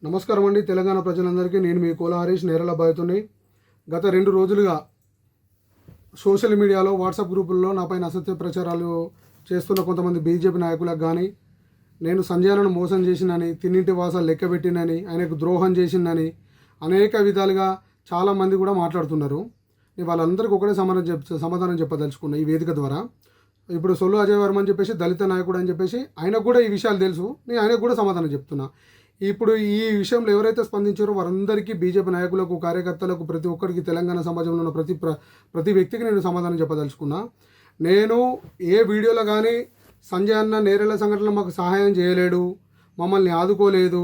నమస్కారం అండి. తెలంగాణ ప్రజలందరికీ నేను మీ కోల హరీష్ నేరల బాధితుని. గత 2 రోజులుగా సోషల్ మీడియాలో వాట్సాప్ గ్రూపుల్లో నాపైన అసత్య ప్రచారాలు చేస్తున్న కొంతమంది బీజేపీ నాయకులకు కానీ, నేను సంజయనను మోసం చేసినని, తిన్నింటి వాసాలు లెక్కబెట్టినని, ఆయనకు ద్రోహం చేసిందని అనేక విధాలుగా చాలామంది కూడా మాట్లాడుతున్నారు. నేను వాళ్ళందరికీ ఒకటే సమాధానం చెప్పదలుచుకున్నా ఈ వేదిక ద్వారా. ఇప్పుడు సొల్లు అజయ్ వర్మ అని చెప్పేసి దళిత నాయకుడు అని చెప్పేసి ఆయనకు కూడా ఈ విషయాలు తెలుసు. నేను ఆయనకు కూడా సమాధానం చెప్తున్నా. ఇప్పుడు ఈ విషయంలో ఎవరైతే స్పందించారో వారందరికీ, బీజేపీ నాయకులకు, కార్యకర్తలకు, ప్రతి ఒక్కరికి, తెలంగాణ సమాజంలో ఉన్న ప్రతి వ్యక్తికి నేను సమాధానం చెప్పదలుచుకున్నా. నేను ఏ వీడియోలో కానీ సంజయ్ అన్న నేరేళ్ల సంఘటనలో మాకు సహాయం చేయలేడు, మమ్మల్ని ఆదుకోలేదు,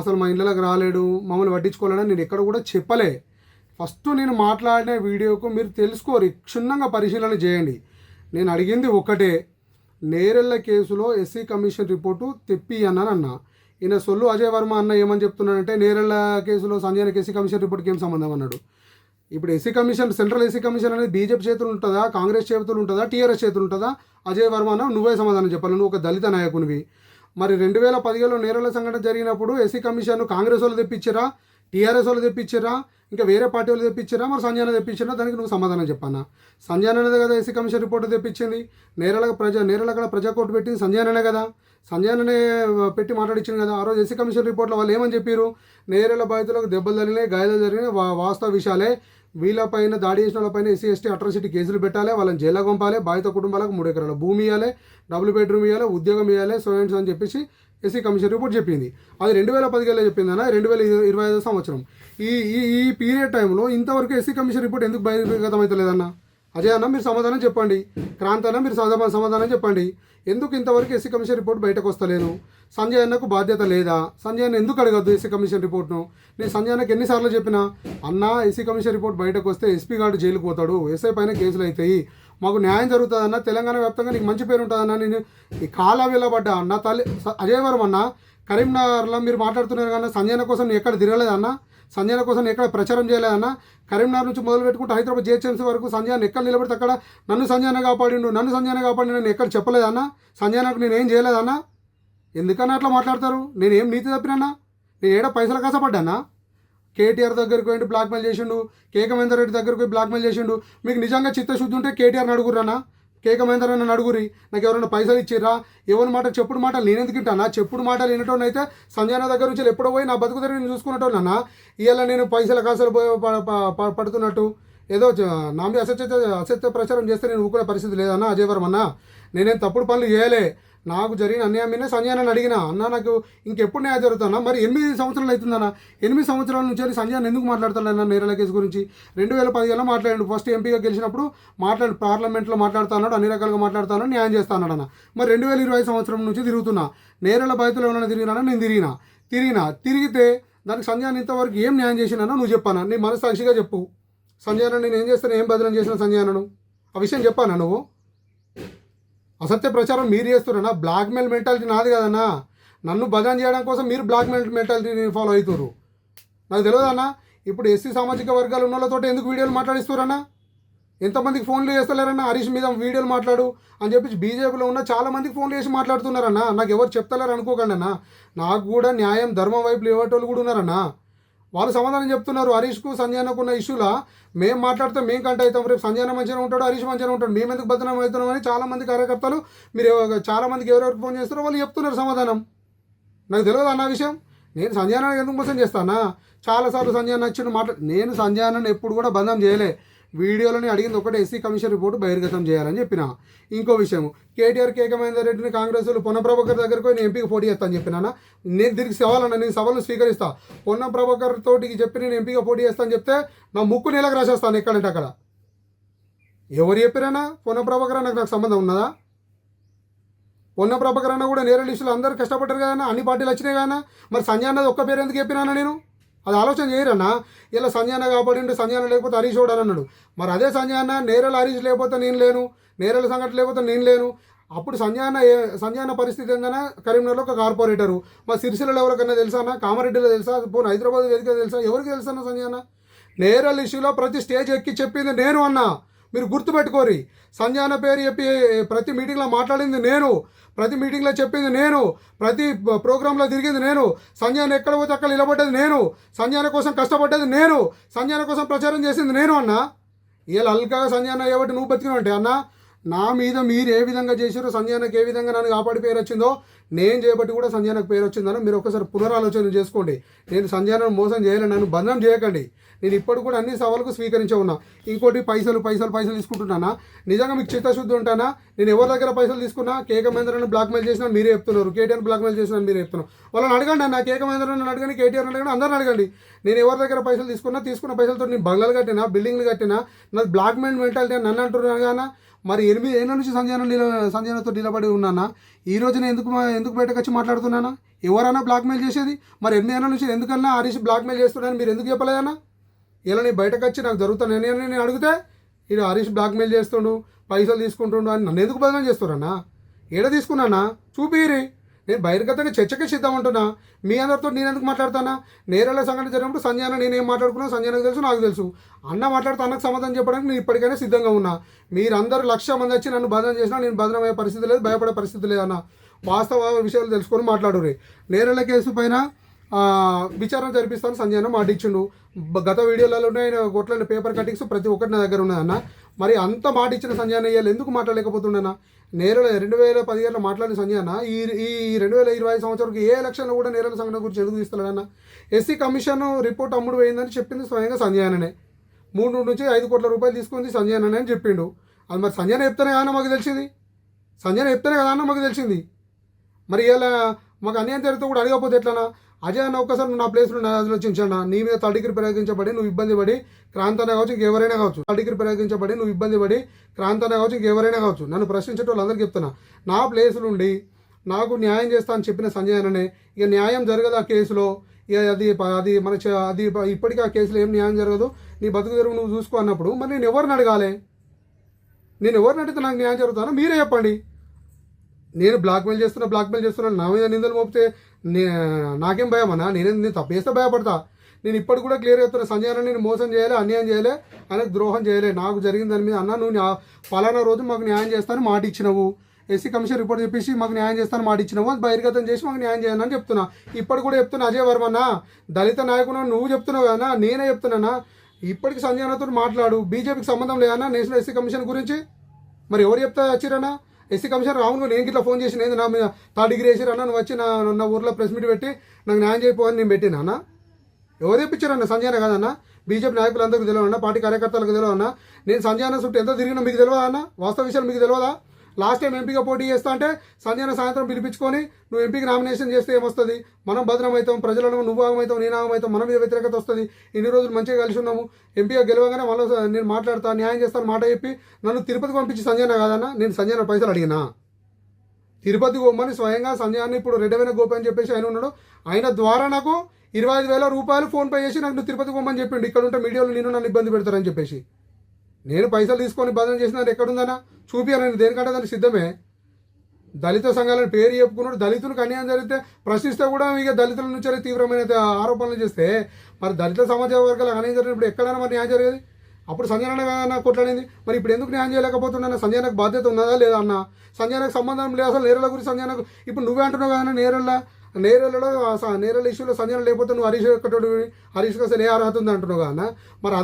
అసలు మా ఇళ్ళకి రాలేడు, మమ్మల్ని పట్టించుకోలేడని నేను ఎక్కడ కూడా చెప్పలే. ఫస్ట్ నేను మాట్లాడిన వీడియోకు మీరు తెలుసుకోరు, క్షుణ్ణంగా పరిశీలన చేయండి. నేను అడిగింది ఒక్కటే, నేరెళ్ల కేసులో ఎస్సీ కమిషన్ రిపోర్టు తెప్పి అన్నా. ఈయన సొల్లు అజయ్ వర్మ అన్న ఏమని చెప్తున్నాడంటే, నేరెళ్ల కేసులో సంజయ్కి ఎస్సీ కమిషన్ రిపోర్ట్కి ఏం సంబంధం అన్నాడు. ఇప్పుడు SC commission, central SC commission అనేది బీజేపీ చేతులు ఉంటుందా, కాంగ్రెస్ చేతులు ఉంటుందా, టీఆర్ఎస్ చేతులు ఉంటుందా? అజయ్ వర్మ అన్న నువ్వే సమాధానం చెప్పాలి. నువ్వు ఒక దళిత నాయకునివి. మరి 2017లో నేరెళ్ల సంఘటన జరిగినప్పుడు ఎస్సీ కమిషన్ కాంగ్రెస్ వాళ్ళు తెప్పించారా, టీఆర్ఎస్ వాళ్ళు తెప్పించారా, ఇంకా వేరే పార్టీ వాళ్ళు తెప్పించారా, మరి సంజయ్ తెప్పించారా? దానికి నువ్వు సమాధానం చెప్పన్నా. సంజయ్ అనేది కదా ఎస్సీ కమిషన్ రిపోర్ట్ తెప్పించింది. నేరెళ్ళ ప్రజా కోర్టు పెట్టింది సంజయ్ అనే కదా. సంజయ్ పెట్టి మాట్లాడించింది కదా. ఆ రోజు ఎస్సీ కమిషన్ రిపోర్ట్లో వాళ్ళు ఏమని చెప్పారు? నేరెళ్ల బాధితులకు దెబ్బలు జరిగినాయి, గాయాలు జరిగినాయి, వాస్తవ విషయాలే. వీళ్ళపైన, దాడి చేసిన వాళ్ళపైన ఎస్సీ ఎస్టీ అట్రాసిటీ కేసులు పెట్టాలి, వాళ్ళని జైల్లో పంపాలి, బాధిత కుటుంబాలకు 3 ఎకరాల భూమి ఇవ్వాలి, డబుల్ బెడ్రూమ్ ఇవ్వాలి, ఉద్యోగం ఇవ్వాలి, సో అని చెప్పేసి ఎస్సీ కమిషన్ రిపోర్ట్ చెప్పింది. అది 2017లో చెప్పిందన్న, 2025 సంవత్సరం. ఈ ఈ ఈ పీరియడ్ టైంలో ఇంతవరకు ఎస్సీ కమిషన్ రిపోర్ట్ ఎందుకు బహిర్గతం అవుతలేదన్న? అజయ్ అన్న మీరు సమాధానం చెప్పండి. క్రాంతి అన్న మీరు సమాధానం చెప్పండి. ఎందుకు ఇంతవరకు ఎస్సీ కమిషన్ రిపోర్ట్ బయటకు వస్తలేదు? సంజయ్ అన్నకు బాధ్యత లేదా? సంజయ్ అన్న ఎందుకు అడగద్దు ఎస్సీ కమిషన్ రిపోర్ట్ను? నేను సంజయ్ అన్నకు ఎన్నిసార్లు చెప్పినా, అన్న ఎస్సీ కమిషన్ రిపోర్ట్ బయటకు వస్తే ఎస్పీ గారు జైలుకు పోతాడు, ఎస్ఐ పైన కేసులు అవుతాయి, మాకు న్యాయం జరుగుతుందన్న, తెలంగాణ వ్యాప్తంగా నీకు మంచి పేరు ఉంటుందన్న. నేను ఈ కాలా వెళ్ళబడ్డా అన్న. అజయ్ వర్మ అన్న, కరీంనగర్లో మీరు మాట్లాడుతున్నారు కానీ సంజయ్ అన్న కోసం నేను ఎక్కడ తిరగలేదన్న, సంజయ్ కోసం ఎక్కడ ప్రచారం చేయలేదన్న. కరీంనగర్ నుంచి మొదలు పెట్టుకుంటే హైదరాబాద్ జిహెచ్ఎంసీ వరకు సంజయ్ ఎక్కడ నిలబడితే అక్కడ నన్ను సంజయ్ కాపాడిండు, నేను ఎక్కడ చెప్పలేదన్న. సంజయ్ నేనేం చేయలేదన్న. ఎందుకన్నా అట్లా మాట్లాడతారు? నేనేం నీతి తప్పినన్నా? నేను ఏడా పైసలు కసపడ్డానా? కేటీఆర్ దగ్గరికి పోయి బ్లాక్మెయిల్ చేసిండు, కేక మహేందర్ రెడ్డి దగ్గరికి పోయి బ్లాక్మెయిల్ చేసిండు. మీకు నిజంగా చిత్తశుద్ధి ఉంటే కేటీఆర్ని అడుగురన్నా, కేక మహేందర్ రెడ్డి అడుగురి. నాకు ఎవరైనా పైసలు ఇచ్చిర్రా? ఎవరి మాట చెప్పుడు మాటలు నేను ఎందుకు వింటానా? చెప్పుడు మాటలు వినటోని అయితే సంజయ్ దగ్గర నుంచి ఎప్పుడో పోయి నా బతుకు దగ్గర నేను చూసుకున్నట్టోనన్నా. ఇవాళ నేను పైసల కాసలు పడుతున్నట్టు ఏదో నా మీద అసత్య ప్రచారం చేస్తే నేను ఊరుకునే పరిస్థితి లేదన్నా. అజయ్ వర్మ అన్న, నేనేం తప్పుడు పనులు చేయలే. నాకు జరిగిన అన్యాయం మీద సంజయ్ అన్న అడిగినా, అన్న నాకు ఇంకెప్పుడు న్యాయం జరుగుతున్నా? మరి 8 సంవత్సరాలు అవుతుందన్న. 8 సంవత్సరాల నుంచి సంజయ్ అన్న ఎందుకు మాట్లాడుతాడన్న నేరేళ్ల కేసు గురించి? 2017లో మాట్లాడాడు. ఫస్ట్ ఎంపీగా గెలిచినప్పుడు పార్లమెంట్లో మాట్లాడుతున్నాడు, అన్ని రకాలుగా మాట్లాడుతున్నాడు, న్యాయం చేస్తాడు అన్న. మరి 2025 సంవత్సరం నుంచి తిరుగుతున్నా. నేరేళ్ల బాధితులు ఏమైనా తిరిగినా? నేను తిరిగితే దానికి సంజయ్ అన్న ఇంతవరకు ఏం న్యాయం చేసినా నువ్వు చెప్పానా? నీ మనసాక్షిగా చెప్పు. సంజయ్ అన్న నేను ఏం చేస్తాను, ఏం బదిలీ చేసిన సంజయ్ అన్నను ఆ విషయం చెప్పానా? నువ్వు అసత్య ప్రచారం మీరు చేస్తున్నారన్నా. బ్లాక్మెయిల్ మెంటాలిటీ నాది కదన్నా. నన్ను బదనాం చేయడం కోసం మీరు బ్లాక్మెయిల్ మెంటాలిటీని ఫాలో అవుతారు. నాకు తెలియదన్నా. ఇప్పుడు ఎస్సీ సామాజిక వర్గాలు ఉన్న వాళ్ళతో ఎందుకు వీడియోలు మాట్లాడిస్తారన్నా? ఎంతమందికి ఫోన్లు చేస్తలేరన్నా? హరీష్ మీద వీడియోలు మాట్లాడు అని చెప్పి బీజేపీలో ఉన్న చాలామందికి ఫోన్లు చేసి మాట్లాడుతున్నారన్నా. నాకు ఎవరు చెప్తలేరు అనుకోకండి అన్న. నాకు కూడా న్యాయం, ధర్మం వైపు లేవటోళ్ళు కూడా ఉన్నారన్నా. వాళ్ళు సమాధానం చెప్తున్నారు. హరీష్కు సంజయ్ అన్నకున్న ఇష్యూలా మేము మాట్లాడితే మేము కంట అవుతాం, రేపు సంజయ్ అన్న మంచిగా ఉంటాడు, హరీష్ మంచిగా ఉంటాడు, మేము ఎందుకు బదనాం అవుతున్నాం అని చాలామంది కార్యకర్తలు, మీరు చాలామందికి ఎవరెవరికి ఫోన్ చేస్తారో వాళ్ళు చెప్తున్నారు సమాధానం. నాకు తెలియదు అన్న విషయం. నేను సంజయ్ అన్న ఎందుకు మోసం చేస్తానా? చాలాసార్లు సంజయ్ అన్న వచ్చిన నేను సంజయ్ అన్నను ఎప్పుడు కూడా బంధం చేయలే. వీడియోలోని అడిగింది ఒకటే, ఎస్సీ కమిషన్ రిపోర్టు బహిర్గతం చేయాలని చెప్పిన. ఇంకో విషయం, కేటీఆర్, కేక మహేందర్ రెడ్డిని కాంగ్రెస్ పొన్నం ప్రభాకర్ దగ్గరకు నేను ఎంపీకి పోటీ చేస్తాను చెప్పినా. నేను దీనికి సవాలన్నా, నేను సవాళ్ళను స్వీకరిస్తా. పొన్నం ప్రభాకర్ తోటికి చెప్పి నేను ఎంపీగా పోటీ చేస్తాను చెప్తే నా ముక్కు నెలకు రాసేస్తాను ఎక్కడంటే అక్కడ. ఎవరు చెప్పిరానా? పొన్నం ప్రభాకర్ అన్నకు నాకు సంబంధం ఉన్నదా? పొన్నం ప్రభాకర్ అన్న కూడా నేరేళ్ల ఇష్యూలు అందరూ కష్టపడ్డారు కదన్నా, అన్ని పార్టీలు వచ్చినాయి కదా. మరి సంజయ్ అన్నది ఒక్క పేరు ఎందుకు చెప్పినా నేను? అది ఆలోచన చేయరన్నా. ఇలా సంజయ్ అన్న కాపాడిండు, సంజయ్ అన్న లేకపోతే హరీష్ చూడాలని అన్నాడు. మరి అదే సంజయ్ అన్న నేరేళ్ళ హరీష్ లేకపోతే నేను లేను, నేరేళ్ళ సంఘటన లేకపోతే నేను లేను. అప్పుడు సంజయ్ అన్న పరిస్థితి ఏందన్నా? కరీంనగర్లో ఒక కార్పొరేటరు. మా సిరిసిల్లలో ఎవరికన్నా తెలుసా అన్న? కామారెడ్డిలో తెలుసా? పోను హైదరాబాద్ వేదిక తెలుసా? ఎవరికి తెలుసా అన్న సంజయ్ అన్న? నేరేళ్ళ ఇష్యూలో ప్రతి స్టేజ్ ఎక్కి చెప్పింది నేను అన్నా. మీరు గుర్తుపెట్టుకోరి. సంజయన పేరు చెప్పి ప్రతి మీటింగ్లో మాట్లాడింది నేను, ప్రతి మీటింగ్లో చెప్పింది నేను, ప్రతి ప్రోగ్రాంలో తిరిగింది నేను, సంజయన ఎక్కడ పోతే అక్కడ నిలబడ్డది నేను, సంజయన కోసం కష్టపడ్డది నేను, సంజయన కోసం ప్రచారం చేసింది నేను అన్న. ఇలా అల్కగా సంజయన ఏబట్టి నువ్వు బతికినావు అంటే అన్న, నా మీద మీరు ఏ విధంగా చేశారో, సంజయనకు ఏ విధంగా నన్ను కాపాడి పేరు వచ్చిందో, నేను చేయబట్టి కూడా సంజయనకు పేరు వచ్చిందని మీరు ఒకసారి పునరాలోచన చేసుకోండి. నేను సంజయనను మోసం చేయలేను, నన్ను బంధం చేయకండి. నేను ఇప్పుడు కూడా అన్ని సవాళ్ళకు స్వీకరించే ఉన్నా. ఇంకోటి పైసలు తీసుకుంటున్నానా? నిజంగా మీకు చిత్తశుద్ధి ఉంటానా? నేను ఎవరి దగ్గర పైసలు తీసుకున్నా? కేక మహేంద్రను బ్లాక్మెయిల్ చేసినా మీరే చెప్తున్నారు, కేటీఆర్ బ్లాక్మెయిల్ చేసినా మీరే చెప్తున్నారు. వాళ్ళని అడగండి అన్న, కేక మహేంద్రను అడగండి, కేటీఆర్ అడగండి, అందరిని అడగండి. నేను ఎవరి దగ్గర పైసలు తీసుకున్న పైసలతో నేను బంగ్లాలు కట్టినా, బిల్డింగ్లు కట్టినా, నాకు బ్లాక్మెయిల్ మెంటాలిటీ నన్ను అంటున్నాను కానీ మరి 8 ఏళ్ళ నుంచి సంజయనతో నిలబడి ఉన్నానా? ఈ రోజున ఎందుకు బయటకు వచ్చి మాట్లాడుతున్నానా? ఎవరైనా బ్లాక్మెయిల్ చేసేది? మరి 8 ఏళ్ళ నుంచి ఎందుకన్నా హరీష్ బ్లాక్మెయిల్ చేస్తున్నాను మీరు ఎందుకు చెప్పలేదన్నా? ఇలా నేను బయటకు వచ్చి నాకు జరుగుతాను నేను అడిగితే ఇది హరీష్ బ్లాక్మెయిల్ చేస్తుండు, పైసలు తీసుకుంటుండు అని నన్ను ఎందుకు బదనాం చేస్తున్నానా? ఏడ తీసుకున్నానా? చూపిరి. నేను బహిర్గతంగా చర్చకే సిద్ధం అంటున్నా. మీ అందరితో నేను ఎందుకు మాట్లాడతానా? నేరేళ్ల సంఘటన జరిగినప్పుడు సంజయన నేనేం మాట్లాడుకున్నా సంజయనకు తెలుసు, నాకు తెలుసు. అన్న మాట్లాడితే అన్నకు సమాధానం చెప్పడానికి నేను ఇప్పటికైనా సిద్ధంగా ఉన్నా. మీరందరూ 1,00,000 మంది వచ్చి నన్ను బదనం చేసినా నేను బదనం అయ్యే పరిస్థితి లేదు, భయపడే పరిస్థితి లేదన్న. వాస్తవ విషయాలు తెలుసుకొని మాట్లాడుర్రి. నేరేళ్ల కేసు పైన విచారణ జరిపిస్తాను సంజయన మాట ఇచ్చిండు. గత వీడియోలలో ఆయన కొట్లాడిన పేపర్ కటింగ్స్ ప్రతి ఒక్కటి నా దగ్గర ఉన్నదన్న. మరి అంత మాట ఇచ్చిన సంజయన ఇయ్యాలి ఎందుకు మాట్లాడలేకపోతుండన్నా? నేరేళ్ల 2017లో మాట్లాడిన సంజయన ఈ 2025 సంవత్సరానికి ఏ ఎలక్షన్లో కూడా నేరేళ్ల సంఘటన గురించి ఎందుకు తీస్తాడన్న? ఎస్సీ కమిషన్ రిపోర్ట్ అమ్ముడు పోయిందని చెప్పింది స్వయంగా సంజయననే. 3 నుంచి 5 కోట్ల రూపాయలు తీసుకుంది సంజయననే అని చెప్పిండు. అది మరి సంజయన చెప్తేనే కదా మాకు తెలిసింది, సంజయన చెప్తేనే కదా అన్న మాకు తెలిసింది. మరి ఇలా మాకు అన్యాయం జరిగితే కూడా అడగకపోతే ఎట్లనా? అజయ్ అన్న ఒక్కసారి నువ్వు నా ప్లేస్లో ఆలోచించండి. నీ మీద థర్డ్ డిగ్రీ ప్రయోగించబడి నువ్వు ఇబ్బంది పడి క్రాంతనే కావచ్చు, ఇంకెవరైనా కావచ్చు, థర్డ్ డిగ్రీ ప్రయోగించబడి నువ్వు ఇబ్బంది పడి క్రాంతనే కావచ్చు, ఇంకెవరైనా కావచ్చు, నన్ను ప్రశ్నించే వాళ్ళందరికీ చెప్తున్నా, నా ప్లేస్లో ఉండి నాకు న్యాయం చేస్తా అని చెప్పిన సంజయననే ఇక న్యాయం జరగదు ఆ కేసులో. ఇక అది మన అది ఇప్పటికీ ఆ కేసులో ఏం న్యాయం జరగదు, నీ బతుకు తెరువు నువ్వు చూసుకో అన్నప్పుడు మరి నేను ఎవరిని అడగాలి? నేను ఎవరిని అడిగితే నాకు న్యాయం జరుగుతానో మీరే చెప్పండి. నేను బ్లాక్మెయిల్ చేస్తున్నాను, నా మీద నిందలు మోపితే నాకేం భయం అన్నా? నేను తప్పు చేస్తే భయపడతా. నేను ఇప్పటికి కూడా క్లియర్ చెప్తున్నా, సంజయ్ నేను మోసం చేయలే, అన్యాయం చేయలే, ఆయనకు ద్రోహం చేయలే. నాకు జరిగిన దాని మీద అన్న నువ్వు ఫలానా రోజు మాకు న్యాయం చేస్తాను మాట ఇచ్చినవు, ఎస్సీ కమిషన్ రిపోర్ట్ చెప్పేసి మాకు న్యాయం చేస్తాను మాట ఇచ్చినావు, అది బహిర్గతం చేసి మాకు న్యాయం చేయాలని చెప్తున్నా. ఇప్పుడు కూడా చెప్తున్నా, అజయ్ వర్మన్న దళిత నాయకుడు నువ్వు చెప్తున్నావు కదా, నేనే చెప్తున్నానా? ఇప్పటికి సంజయ్ అన్నతో మాట్లాడు. బీజేపీకి సంబంధం లేదన్నా నేషనల్ ఎస్సీ కమిషన్ గురించి. మరి ఎవరు చెప్తా వచ్చిరన్నా? ఎస్సీ కమిషన్ రావును నేను ఇట్లా ఫోన్ చేసి నేను నా మీద థర్డ్ డిగ్రీ వేసిరన్నా, నువ్వు వచ్చి నా ఊర్లో ప్రెస్ మీట్ పెట్టి నాకు న్యాయం చేయకపోవని నేను పెట్టినా అన్న? ఎవరు తెప్పించారన్న? సంజయన కాదన్నా? బీజేపీ నాయకులందరికీ తెలియదన్నా, పార్టీ కార్యకర్తలకు తెలియదన్నా? నేను సంజయన చుట్టూ ఎంత తిరిగినా మీకు తెలియదా అన్న? వాస్తవ విషయాలు మీకు తెలియదా? లాస్ట్ టైం ఎంపీగా పోటీ చేస్తా అంటే సంజయన సాయంత్రం పిలిపించుకొని నువ్వు ఎంపీకి నామినేషన్ చేస్తే ఏమొస్తుంది? మనం బదనం అవుతాం, ప్రజలను నువ్వు ఆగమవుతాం, నేను ఆగమవుతాం, మన మీద వ్యతిరేకత వస్తుంది. ఇన్ని రోజులు మంచిగా కలిసి ఉన్నాము, ఎంపీగా గెలవగానే మళ్ళీ నేను మాట్లాడతాను, న్యాయం చేస్తాను మాట చెప్పి నన్ను తిరుపతికి పంపించి సంజయన కాదన్నా? నేను సంజయన పైసలు అడిగినా? తిరుపతి పోమని స్వయంగా సంజయాన్ని ఇప్పుడు రెడ్డవైన గోపి అని చెప్పేసి ఆయన ఉన్నాడు, ఆయన ద్వారా నాకు 25,000 రూపాయలు ఫోన్పే చేసి నాకు నువ్వు తిరుపతికి పోమని చెప్పిండు. ఇక్కడ ఉంటే మీడియాలో నేను నన్ను ఇబ్బంది పెడతారని చెప్పేసి నేను పైసలు తీసుకొని బదనం చేసిన ఎక్కడుందన్నా? చూపియాలని దేనికంటే దానికి సిద్ధమే. దళిత సంఘాలను పేరు చెప్పుకున్నాడు, దళితులకు అన్యాయం జరిగితే ప్రశ్నిస్తే కూడా ఇక దళితుల నుంచి తీవ్రమైన ఆరోపణలు చేస్తే మరి దళిత సమాజ వర్గాలకు అన్యాయం జరిగినప్పుడు ఎక్కడైనా మరి న్యాయం జరిగేది? అప్పుడు సంజయన కొట్లాడింది. మరి ఇప్పుడు ఎందుకు న్యాయం చేయలేకపోతున్నా? సంజయనకు బాధ్యత ఉన్నదా లేదా అన్న? సంజయనకు సంబంధం లేదు అసలు నేరేళ్ల గురించి. సంజయనకు ఇప్పుడు నువ్వే అంటున్నావు కదా, నేరేళ్లలో నేరేళ్ల ఇష్యూలో సంజయన లేకపోతే నువ్వు హరీష్ ఒక్కటోడు, హరీష్కి అసలు ఏ అర్హత ఉంది అంటున్నావు కదా. మరి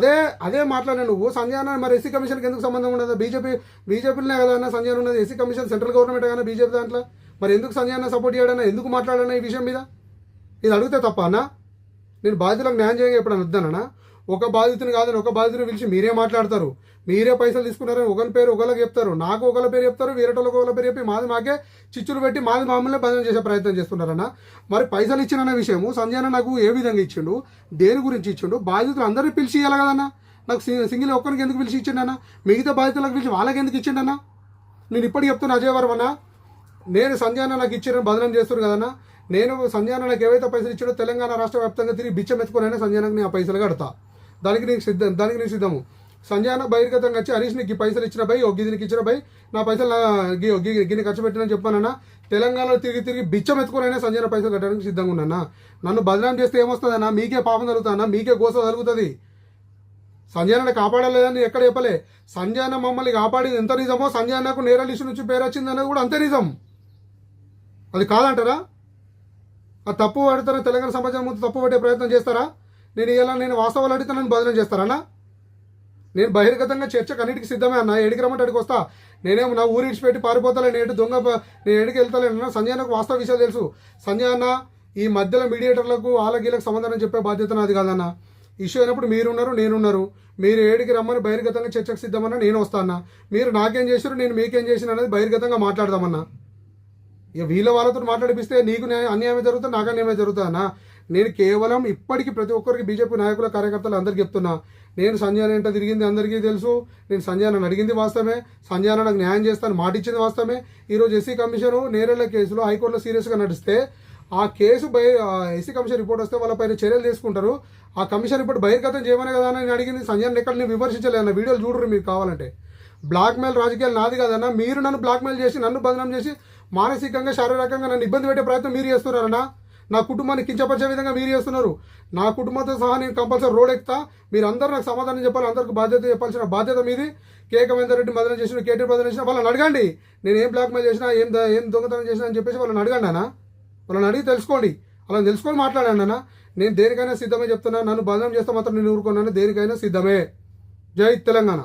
అదే మాట్లాడినా నువ్వు సంజయన మరి ఎస్సీ కమిషన్కి ఎందుకు సంబంధం ఉండదు? బీజేపీలోనే కదా అన్న సంజయన ఉన్నది. ఎస్సీ కమిషన్ సెంట్రల్ గవర్నమెంట్ కానీ బీజేపీ దాంట్లో. మరి ఎందుకు సంజయన సపోర్ట్ చేయడన్నా? ఎందుకు మాట్లాడన్నా ఈ విషయం మీద? ఇది అడిగితే తప్ప అన్న? నేను బాధితులకు న్యాయం చేయగా ఎప్పుడన్నా వద్దానన్నా? ఒక బాధితుని కాదని ఒక బాధితుని పిలిచి మీరే మాట్లాడతారు, మీరే పైసలు తీసుకున్నారని ఒకరి పేరు ఒకరికి చెప్తారు, నాకు ఒకరి పేరు చెప్తారు, వేరేటోళ్ళకి ఒకరి పేరు చెప్పి మాది మాకే చిచ్చులు పెట్టి మాది మామూలుగా బదనం చేసే ప్రయత్నం చేస్తున్నారన్న. మరి పైసలు ఇచ్చిన విషయము సంజయన నాకు ఏ విధంగా ఇచ్చిండు, దేని గురించి ఇచ్చిండు? బాధితులు అందరినీ పిలిచి ఇవ్వాలి కదన్నా? నాకు సింగిల్ ఒక్కరికి ఎందుకు పిలిచి ఇచ్చిండన్నా? మిగతా బాధితులకు పిలిచి వాళ్ళకి ఎందుకు ఇచ్చిండన్నా? నేను ఇప్పటికి చెప్తున్నా అజయ్ వర్మన్న, నేను సంజయన నాకు ఇచ్చిన బదనం చేస్తున్నారు కదన్నా. నేను సంజయన నాకు ఏవైతే పైసలు ఇచ్చాడో తెలంగాణ రాష్ట్ర వ్యాప్తంగా తిరిగి బిచ్చం ఎత్తుకునైనా సంజయనకు నేను ఆ పైసలు కడతా. దానికి నేను సిద్ధము. సంజయన బహిర్గతంగా వచ్చి హరీష్ నీకు పైసలు ఇచ్చిన బై, గిదినికి ఇచ్చిన బై, నా పైసలు గిన్ని ఖర్చు పెట్టినని చెప్పానన్నా. తెలంగాణలో తిరిగి బిచ్చం ఎత్తుకునైనా సంజయన పైసలు కట్టడానికి సిద్ధంగా ఉన్నానా? నన్ను బదనాం చేస్తే ఏమొస్తుందన్నా? మీకే పాపం జరుగుతుందన్నా, మీకే గోస జరుగుతుంది. సంజయ్ అన్న కాపాడలేదని ఎక్కడ చెప్పలే. సంజయ్ అన్న మమ్మల్ని కాపాడింది ఎంత నిజమో, సంజయ్ అన్నకు నేర లిస్టు నుంచి పేరు వచ్చింది అనేది కూడా అంతే నిజం. అది కాదంటారా? ఆ తప్పు పడతారా? తెలంగాణ సమాజం ముందు తప్పు పట్టే ప్రయత్నం చేస్తారా? నేను వాస్తవాలు అడిగితే నన్ను బదనం చేస్తారన్నా? నేను బహిర్గతంగా చర్చకు అన్నిటికీ సిద్ధమే అన్న. ఎడికి రమ్మంటే అడిగి వస్తా. నేనేమో నా ఊరి ఇడిచిపెట్టి పారిపోతాలే, నేను నేను ఎడికి వెళ్తాలేనన్నా. సంజయ్ అన్నకు వాస్తవ విషయాలు తెలుసు. సంజయ్ అన్న ఈ మధ్యలో మీడియేటర్లకు వాళ్ళకి సమాధానం చెప్పే బాధ్యత నాది కాదన్న. ఇష్యూ అయినప్పుడు మీరున్నారు, నేనున్నారు. మీరు ఏడికి రమ్మని బహిర్గతంగా చర్చకు సిద్ధమన్నా నేను వస్తాను. మీరు నాకేం చేశారు, నేను మీకేం చేసిన అనేది బహిర్గతంగా మాట్లాడదామన్నా. ఇక వాళ్ళతో మాట్లాడిపిస్తే నీకు అన్యాయమే జరుగుతుంది, నాకు అన్యాయమే జరుగుతుందన్నా. నేను కేవలం ఇప్పటికీ ప్రతి ఒక్కరికి బీజేపీ నాయకుల కార్యకర్తలు అందరికీ చెప్తున్నా, నేను సంజయ్ అన్న ఏంటో తిరిగింది అందరికీ తెలుసు. నేను సంజయ్ అన్న అడిగింది వాస్తవమే, సంజయ్ అన్న నాకు న్యాయం చేస్తాను మాట ఇచ్చింది వాస్తవమే. ఈరోజు ఎస్సీ కమిషను నేరేళ్ల కేసులో హైకోర్టులో సీరియస్గా నడిస్తే ఆ కేసు ఎస్సీ కమిషన్ రిపోర్ట్ వస్తే వాళ్ళపైన చర్యలు తీసుకుంటారు. ఆ కమిషన్ రిపోర్ట్ బహిర్గతం చేయమని కదా నేను అడిగింది. సంజయ్ అన్న ఎక్కడ నేను విమర్శించలేదన్న. వీడియోలు చూడరు మీరు కావాలంటే. బ్లాక్మెయిల్ రాజకీయాలు నాది కదన్నా. మీరు నన్ను బ్లాక్మెయిల్ చేసి నన్ను బదనాం చేసి మానసికంగా శారీరకంగా నన్ను ఇబ్బంది పెట్టే ప్రయత్నం మీరు చేస్తున్నారన్నా. నా కుటుంబాన్ని కించపరిచే విధంగా మీరు చేస్తున్నారు. నా కుటుంబంతో సహా నేను కంపల్సరీ రోడ్ ఎక్కుతా. మీరు అందరూ నాకు సమాధానం చెప్పాలి, అందరికి బాధ్యత చెప్పాల్సిన బాధ్యత మీది. కేకమేందర్ రెడ్డి బదనం చేసిన, కేటీ బదనం చేసిన వాళ్ళని అడగండి. నేను ఏం బ్లాక్మెయిల్ చేసినా, ఏం దొంగతనం చేసినా అని చెప్పేసి వాళ్ళని అడగండి అన్న. వాళ్ళని అడిగి తెలుసుకోండి, అలా తెలుసుకొని మాట్లాడండి అన్న. నేను దేనికైనా సిద్ధమే చెప్తున్నా. నన్ను బదనం చేస్తే మాత్రం నేను ఊరుకున్నాను. దేనికైనా సిద్ధమే. జై తెలంగాణ.